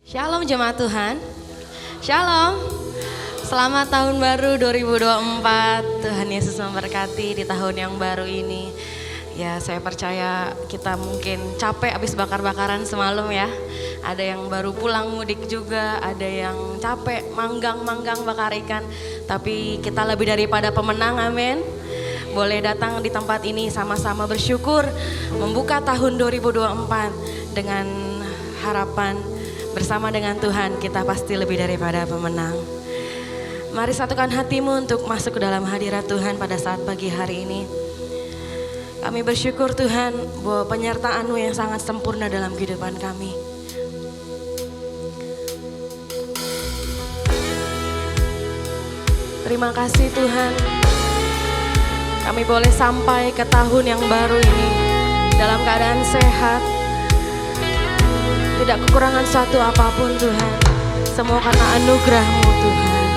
Shalom jemaat Tuhan. Shalom. Selamat tahun baru 2024. Tuhan Yesus memberkati di tahun yang baru ini. Ya, saya percaya kita mungkin capek habis bakar-bakaran semalam ya. Ada yang baru pulang mudik juga, ada yang capek manggang-manggang bakar ikan. Tapi kita lebih daripada pemenang, amin. Boleh datang di tempat ini sama-sama bersyukur membuka tahun 2024 dengan harapan bersama dengan Tuhan kita pasti lebih daripada pemenang. Mari satukan hatimu untuk masuk ke dalam hadirat Tuhan pada saat pagi hari ini. Kami bersyukur Tuhan bahwa penyertaan-Mu yang sangat sempurna dalam kehidupan kami. Terima kasih Tuhan. Kami boleh sampai ke tahun yang baru ini dalam keadaan sehat. Tidak kekurangan suatu apapun Tuhan. Semua karena anugerah-Mu Tuhan.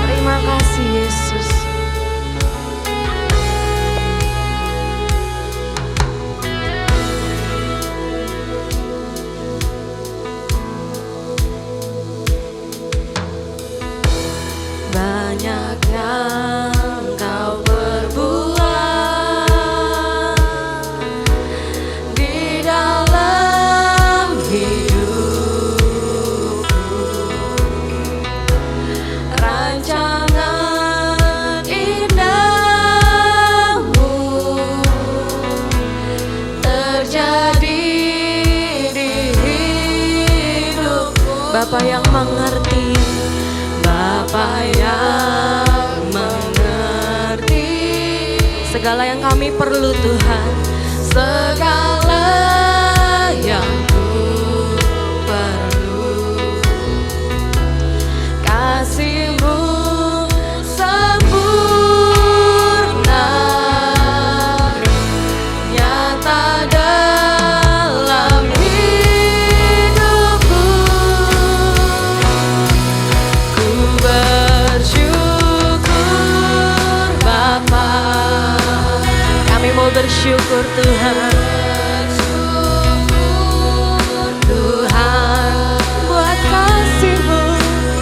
Terima kasih Yesus. Banyak yang Kau perbuat di dalam hidupku. Rancangan indahmu terjadi di hidupku. Bapa yang mengerti, Bapa yang mengerti segala yang kami perlu Tuhan, segala yang ku perlu. Kasih-Mu sempurna nyata dalam hidupku. Ku bersyukur Bapa. Kami mau bersyukur Tuhan. Tuhan buat kasih-Mu,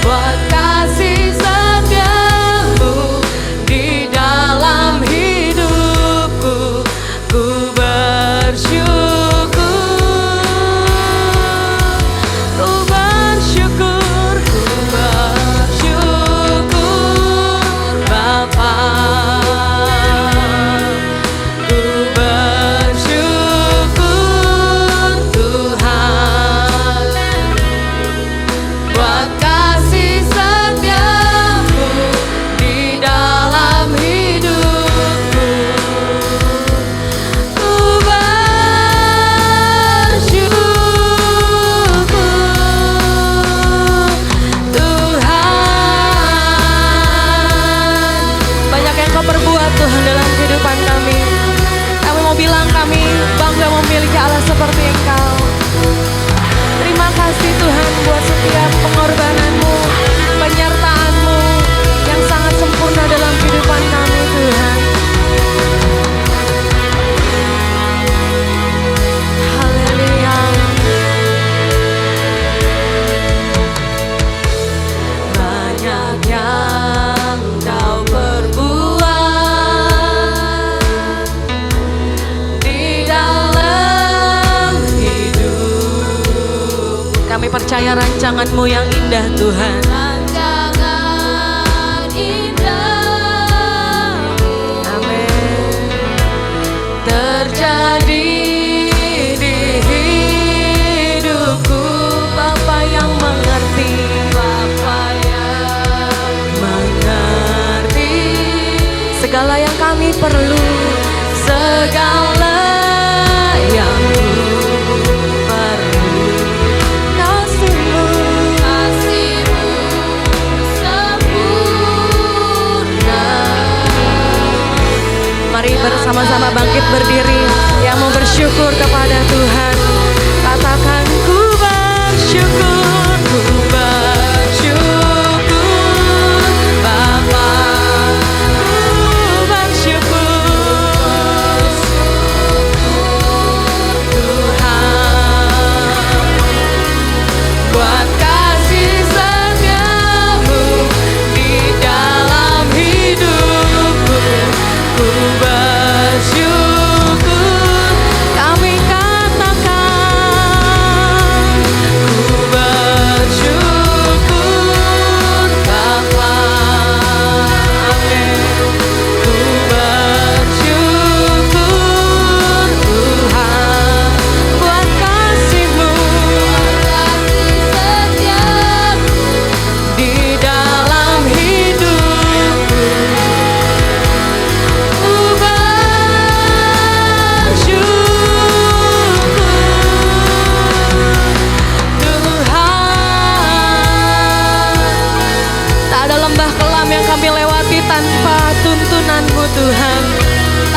buat kasih setia-Mu di dalam hidupku. Ku bersyukur, ku bersyukur, ku bersyukur Bapa. Ku bersyukur Tuhan buat kasih setia-Mu di dalam hidupku. Ku bersyukur Tuhan. Banyak yang Kau perbuat Tuhan dalam kehidupan kami. Kami mau bilang kami bangga memiliki Allah seperti Engkau. Terima kasih Tuhan buat setiap pengorbanan-Mu, penyertaan-Mu yang sangat sempurna dalam kehidupan kami Tuhan. Haleluya. Banyak yang Kau perbuat di dalam hidup. Kami percaya rancangan-Mu yang indah Tuhan. Rancangan indah, amin, terjadi di hidupku. Bapa yang mengerti, Bapa yang mengerti segala yang kami perlu, segala yang ku perlu. Kasih-Mu, kasih-Mu sempurna. Mari bersama-sama bangkit berdiri yang mau bersyukur kepada Tuhan. Katakan ku bersyukur, ku bersyukur Bapa. Ku bersyukur Tuhan.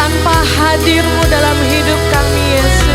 tanpa hadir-Mu dalam hidup kami Yesus.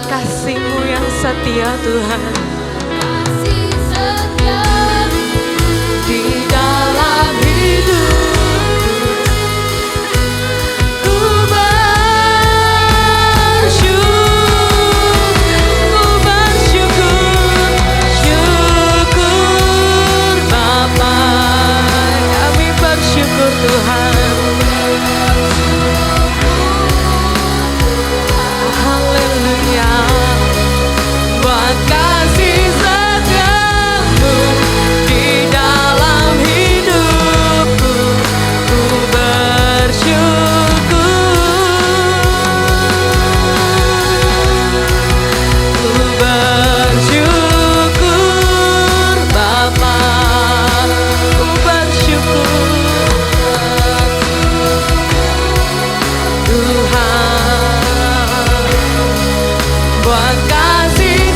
Kasih-Mu yang setia Tuhan, kasih setia-Mu di dalam hidupku. Ku bersyukur, syukur Bapa, kami bersyukur Tuhan. Kasih setiamu di dalam hidupku, ku bersyukur Bapa, ku bersyukur Tuhan, buat kasih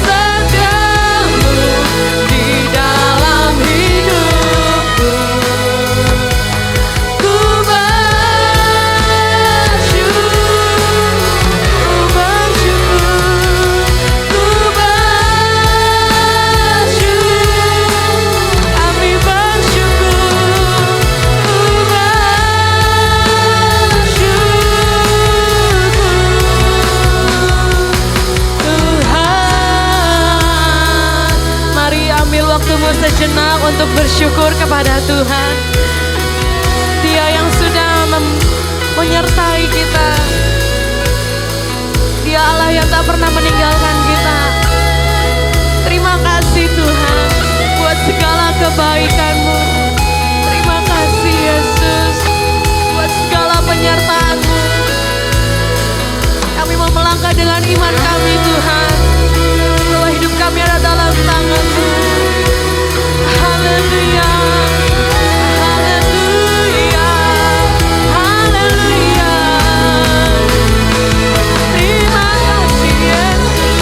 sejenak untuk bersyukur kepada Tuhan. Dia yang sudah menyertai kita. Dia Allah yang tak pernah meninggalkan kita. Terima kasih Tuhan buat segala kebaikan-Mu. Terima kasih Yesus buat segala penyertaan-Mu. Kami mau melangkah dengan iman kami Tuhan, bahwa hidup kami ada dalam tangan-Mu. Haleluya, haleluya, haleluya. Terima kasih Yesus.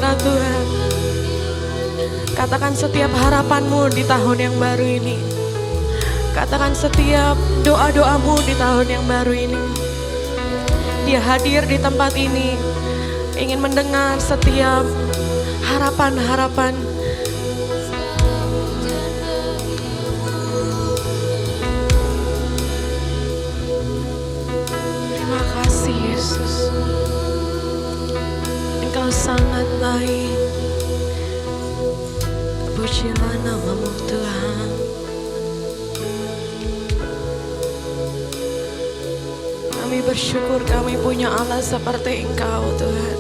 kita Tuhan. Katakan setiap harapanmu di tahun yang baru ini. Katakan setiap doa-doamu di tahun yang baru ini. Dia hadir di tempat ini, ingin mendengar setiap harapan-harapan. Terima kasih Yesus. Engkau sangat baik. Pujilah namamu Tuhan. Kami bersyukur kami punya Allah seperti Engkau Tuhan.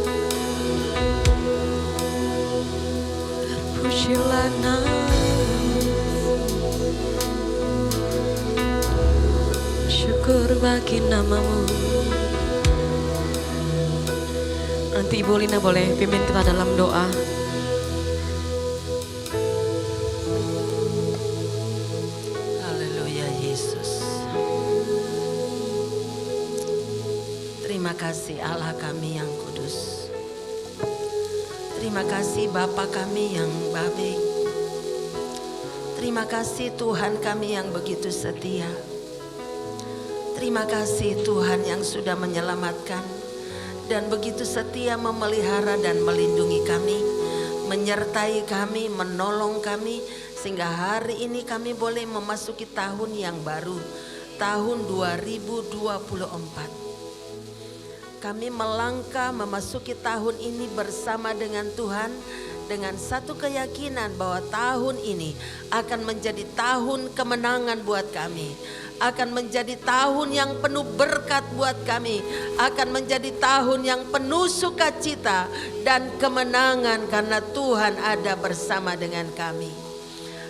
Terpujilah namamu. Syukur bagi namamu. Nanti Ibu Lina boleh pimpin kita dalam doa. Terima kasih Allah kami yang kudus. Terima kasih Bapa kami yang baik. Terima kasih Tuhan kami yang begitu setia. Terima kasih Tuhan yang sudah menyelamatkan dan begitu setia memelihara dan melindungi kami, menyertai kami, menolong kami, sehingga hari ini kami boleh memasuki tahun yang baru, tahun 2024. Kami melangkah memasuki tahun ini bersama dengan Tuhan dengan satu keyakinan bahwa tahun ini akan menjadi tahun kemenangan buat kami. Akan menjadi tahun yang penuh berkat buat kami. Akan menjadi tahun yang penuh sukacita dan kemenangan karena Tuhan ada bersama dengan kami.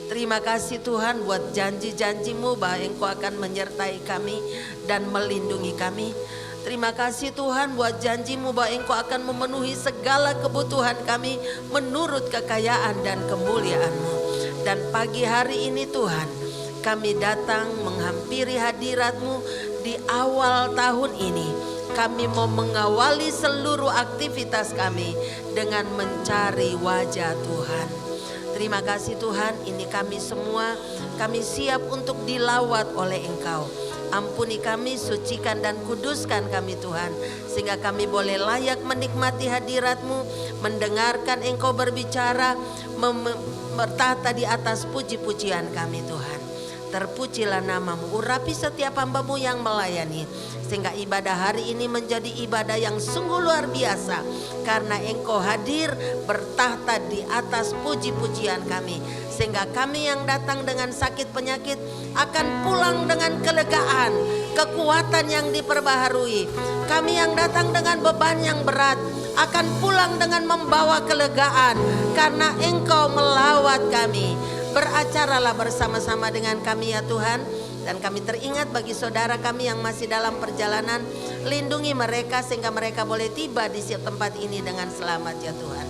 Terima kasih Tuhan buat janji-janji-Mu bahwa Engkau akan menyertai kami dan melindungi kami. Terima kasih Tuhan buat janji-Mu bahwa Engkau akan memenuhi segala kebutuhan kami menurut kekayaan dan kemuliaan-Mu. Dan pagi hari ini Tuhan, kami datang menghampiri hadirat-Mu di awal tahun ini. Kami mau mengawali seluruh aktivitas kami dengan mencari wajah Tuhan. Terima kasih Tuhan, ini kami semua, kami siap untuk dilawat oleh Engkau. Ampuni kami, sucikan dan kuduskan kami Tuhan, sehingga kami boleh layak menikmati hadirat-Mu, mendengarkan Engkau berbicara, bertata di atas puji-pujian kami Tuhan. Terpujilah namamu, urapi setiap hamba-Mu yang melayani, sehingga ibadah hari ini menjadi ibadah yang sungguh luar biasa, karena Engkau hadir bertahta di atas puji-pujian kami, sehingga kami yang datang dengan sakit penyakit akan pulang dengan kelegaan, kekuatan yang diperbaharui. Kami yang datang dengan beban yang berat akan pulang dengan membawa kelegaan, karena Engkau melawat kami. Beracaralah bersama-sama dengan kami ya Tuhan. Dan kami teringat bagi saudara kami yang masih dalam perjalanan, lindungi mereka sehingga mereka boleh tiba di setiap tempat ini dengan selamat ya Tuhan.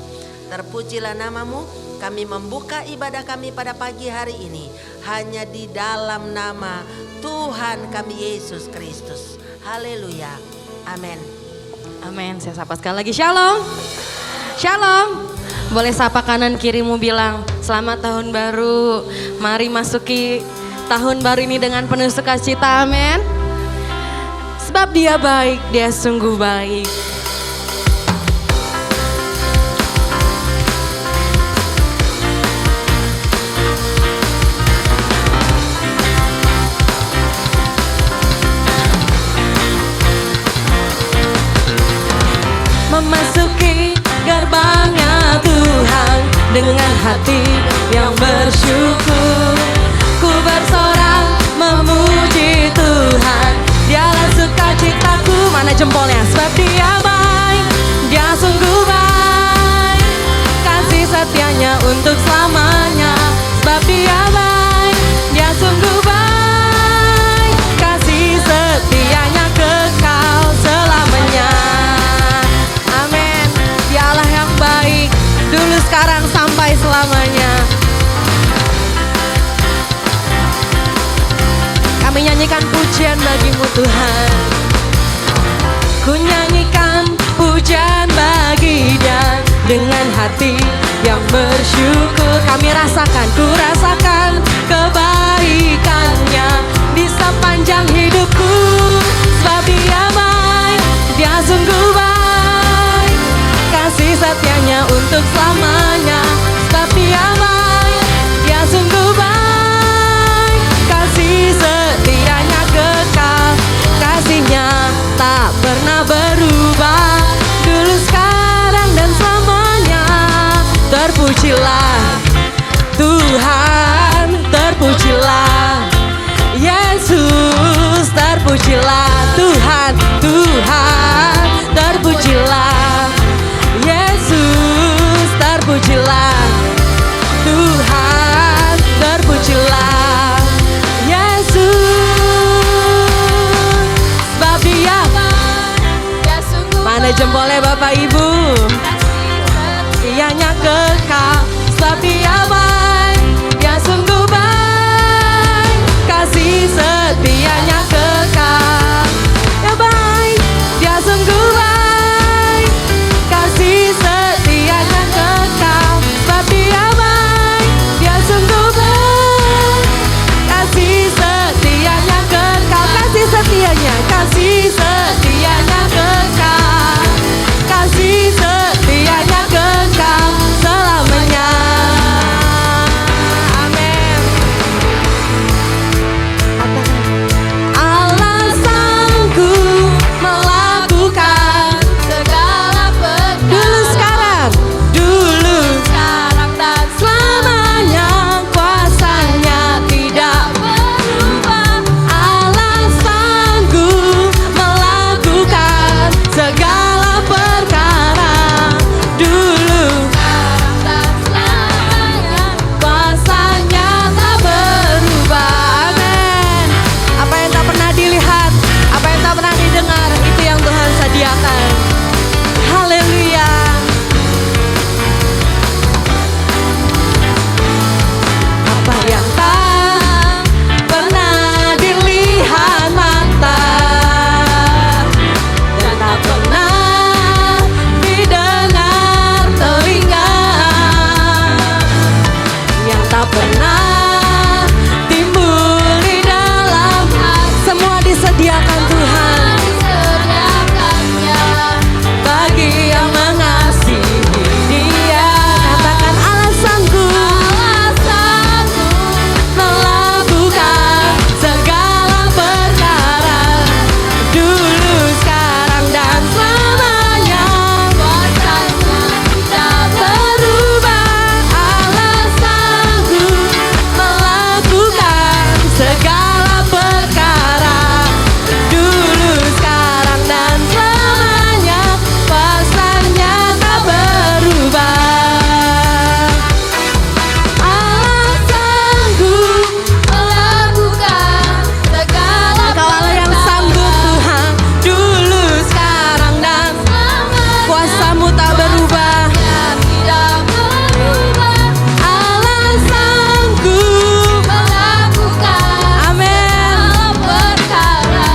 Terpujilah namamu, kami membuka ibadah kami pada pagi hari ini hanya di dalam nama Tuhan kami Yesus Kristus. Haleluya, amin. Amin, saya sapa sekali lagi, shalom. Shalom. Boleh sapa kanan kirimu bilang, selamat tahun baru. Mari masuki tahun baru ini dengan penuh sukacita, amin. Sebab Dia baik, Dia sungguh baik. Memasuki gerbangnya Tuhan dengan hati yang bersyukur, ku bersorak memuji Tuhan. Dialah sukacitaku, mana jempolnya? Sebab Dia baik, Dia sungguh baik, kasih setianya untuk selamanya. Sebab Dia baik, Dia sungguh baik, kasih setianya kekal selamanya. Amin. Dialah yang baik, dulu sekarang sampai selamanya. Kami nyanyikan pujian bagi-Mu Tuhan. Ku nyanyikan pujian bagi Dia dengan hati yang bersyukur. Kami rasakan, ku rasakan kebaikannya di sepanjang hidupku. Sebab dia baik, dia sungguh baik, kasih setianya untuk selamanya. Sebab dia baik, dia sungguh baik, kasih setianya kekal. Kasihnya tak pernah berubah, dulu sekarang dan selamanya. Terpujilah Tuhan, terpujilah Yesus, terpujilah Tuhan, Tuhan, terpujilah Yesus, terpujilah Tuhan, terpujilah Yesus. Sebab dia mana jempolnya Bapak Ibu? Dianya kekal. Sebab dia baik, dia sungguh baik, kasih setianya kekal. Dia baik, dia sungguh baik, kasih setianya kekal. Sebab dia baik, dia sungguh baik, kasih setianya kekal. Kasih setianya, kasih setianya kekal, kasih setianya kekal selamanya. Amin. Allah sanggup melakukan segala perkara. Dulu sekarang dan selamanya, kuasanya tidak berubah. Allah sanggup melakukan segala perkara. Dulu, sekarang dan selamanya, kuasanya tak berubah. Amin. Apa yang tak pernah dilihat, apa yang tak pernah didengar, itu yang Tuhan sediakan. Haleluya. Apa yang tak pernah dilihat mata dan tak pernah didengar telinga, yang tak pernah timbul di dalam hati, semua disediakan Tuhan bagi yang mengasihi Dia. Katakan Allah sanggup melakukan segala perkara. Dulu, sekarang dan selamanya, kuasanya tidak berubah. Allah sanggup melakukan segala perkara. Dulu, sekarang dan selamanya, kuasanya tak berubah. Allah sanggup melakukan segala perkara. Engkau Allah yang sanggup Tuhan. Dulu, sekarang dan selamanya, kuasamu tak berubah. Allah sanggup melakukan amin perkara.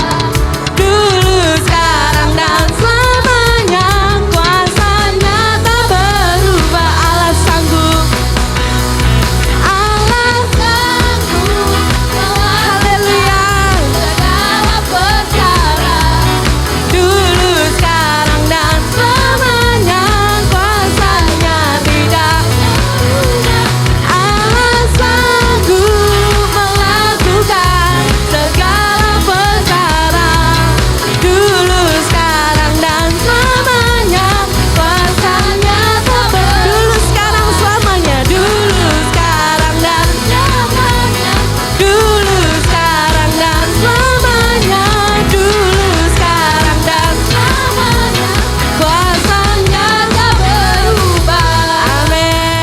Dulu, sekarang dan selamanya, kuasanya tak berubah. Allah sanggup, Allah sanggup, haleluya, segala perkara. Dulu, sekarang dan selamanya, kuasanya tidak berubah. Allah sanggup melakukan segala perkara. Dulu, sekarang dan selamanya, kuasanya tak berubah. Dulu, sekarang, selamanya. Dulu, sekarang dan selamanya. Dulu, sekarang dan selamanya. Dulu, sekarang dan selamanya, kuasanya tak berubah. Amin.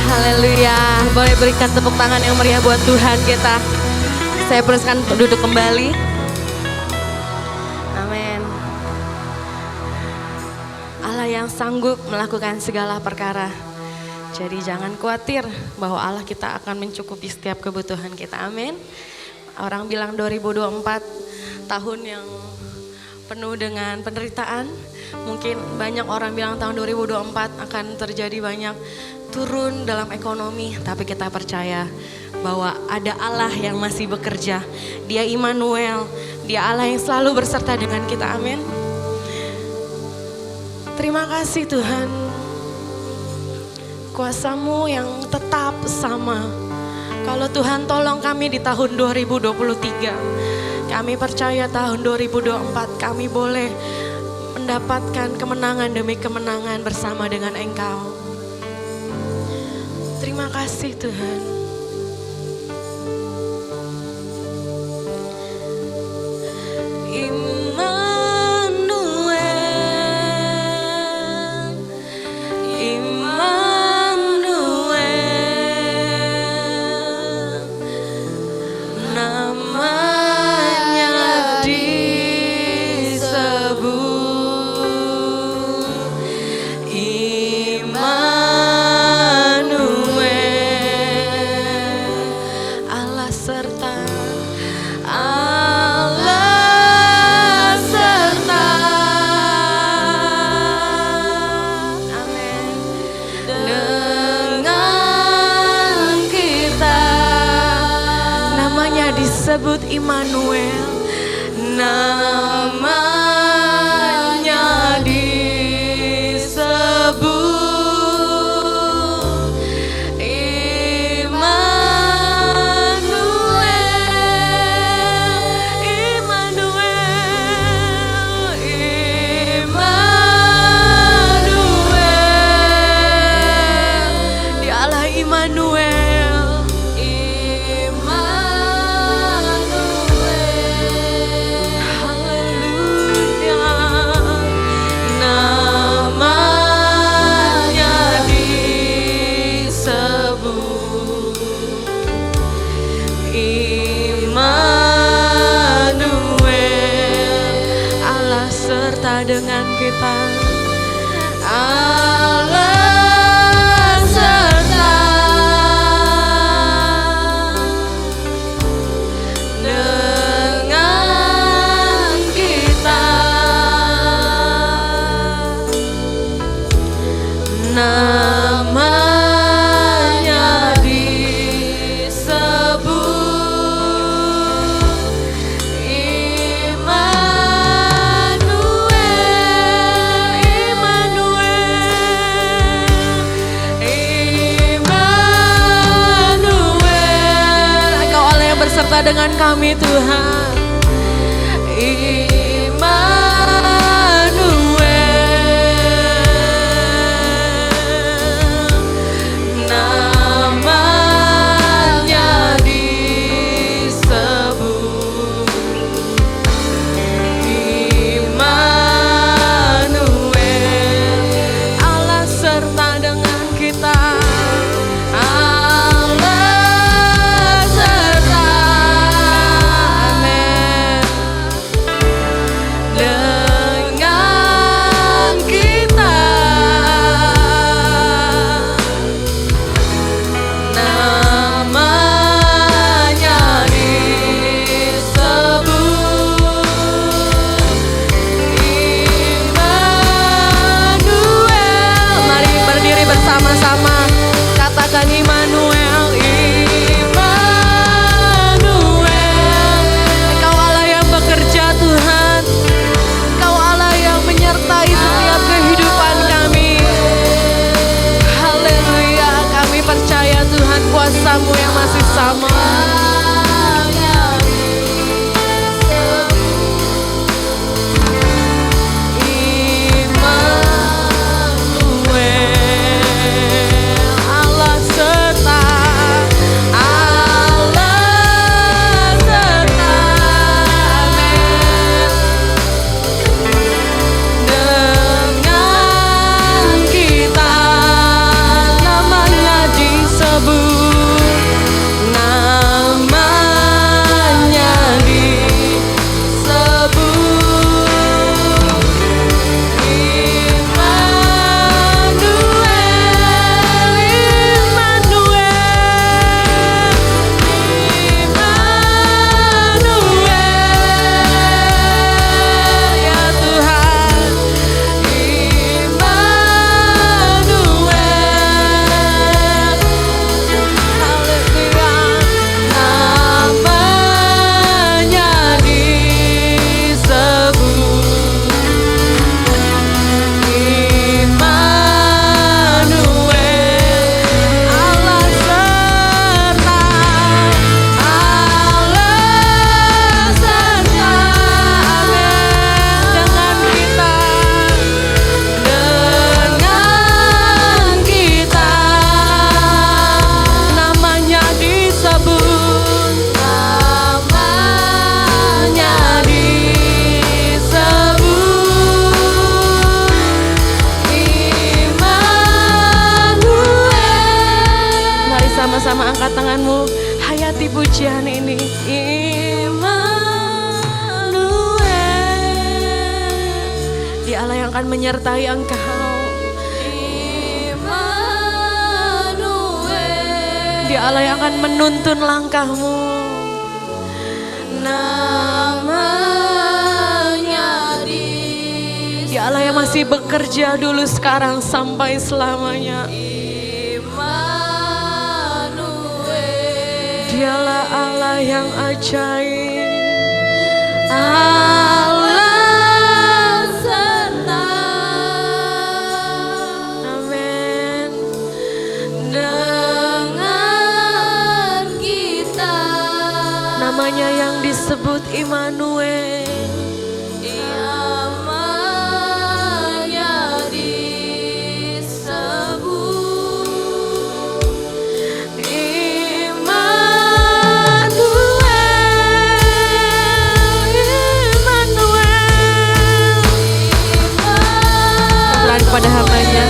Haleluya. Boleh berikan tepuk tangan yang meriah buat Tuhan kita. Saya persilakan untuk duduk kembali. Amin. Allah yang sanggup melakukan segala perkara. Jadi jangan khawatir bahwa Allah kita akan mencukupi setiap kebutuhan kita. Amin. Orang bilang 2024 tahun yang penuh dengan penderitaan. Mungkin banyak orang bilang tahun 2024 akan terjadi banyak turun dalam ekonomi. Tapi kita percaya bahwa ada Allah yang masih bekerja. Dia Immanuel, Dia Allah yang selalu berserta dengan kita. Amin. Terima kasih Tuhan. Kuasa-Mu yang tetap sama. Kalau Tuhan tolong kami di tahun 2023, kami percaya tahun 2024 kami boleh mendapatkan kemenangan demi kemenangan bersama dengan Engkau. Terima kasih Tuhan. Disebut Immanuel, namanya disebut Immanuel, Immanuel, Immanuel, Dia Allah Immanuel. Dengan kita, Allah serta dengan kita, namanya disebut serta dengan kami Tuhan. Immanuel, namanya disebut Immanuel, Allah serta dengan kita. Amen. bersama angkat tanganmu, hayati pujian ini. Immanuel, Dia Allah yang akan menyertai engkau. Dia Allah yang akan menuntun langkahmu. Namanya Dia Allah yang masih bekerja dulu, sekarang, sampai selamanya. Dialah Allah yang ajaib, Allah senang, amin, dengan kita. Namanya yang disebut Immanuel. Namanya disebut pada hambanya.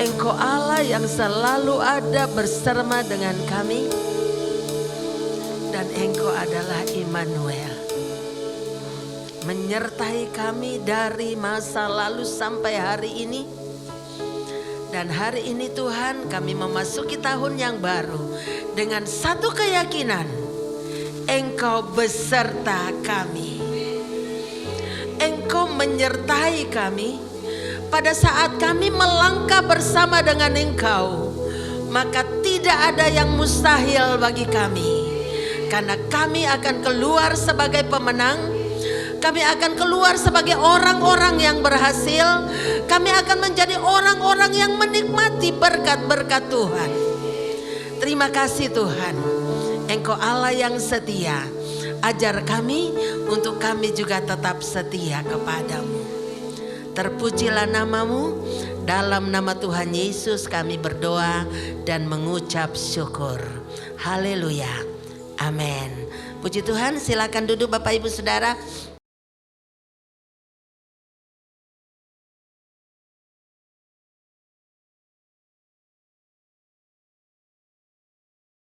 Engkau Allah yang selalu ada bersama dengan kami, dan Engkau adalah Immanuel, menyertai kami dari masa lalu sampai hari ini. Dan hari ini Tuhan, kami memasuki tahun yang baru dengan satu keyakinan, Engkau beserta kami. Engkau menyertai kami pada saat kami melangkah bersama dengan Engkau, maka tidak ada yang mustahil bagi kami. Karena kami akan keluar sebagai pemenang. Kami akan keluar sebagai orang-orang yang berhasil. Kami akan menjadi orang-orang yang menikmati berkat-berkat Tuhan. Terima kasih Tuhan. Engkau Allah yang setia. Ajar kami untuk kami juga tetap setia kepadamu. Terpujilah namamu. Dalam nama Tuhan Yesus kami berdoa dan mengucap syukur. Haleluya. Amin. Puji Tuhan, silakan duduk Bapak Ibu Saudara.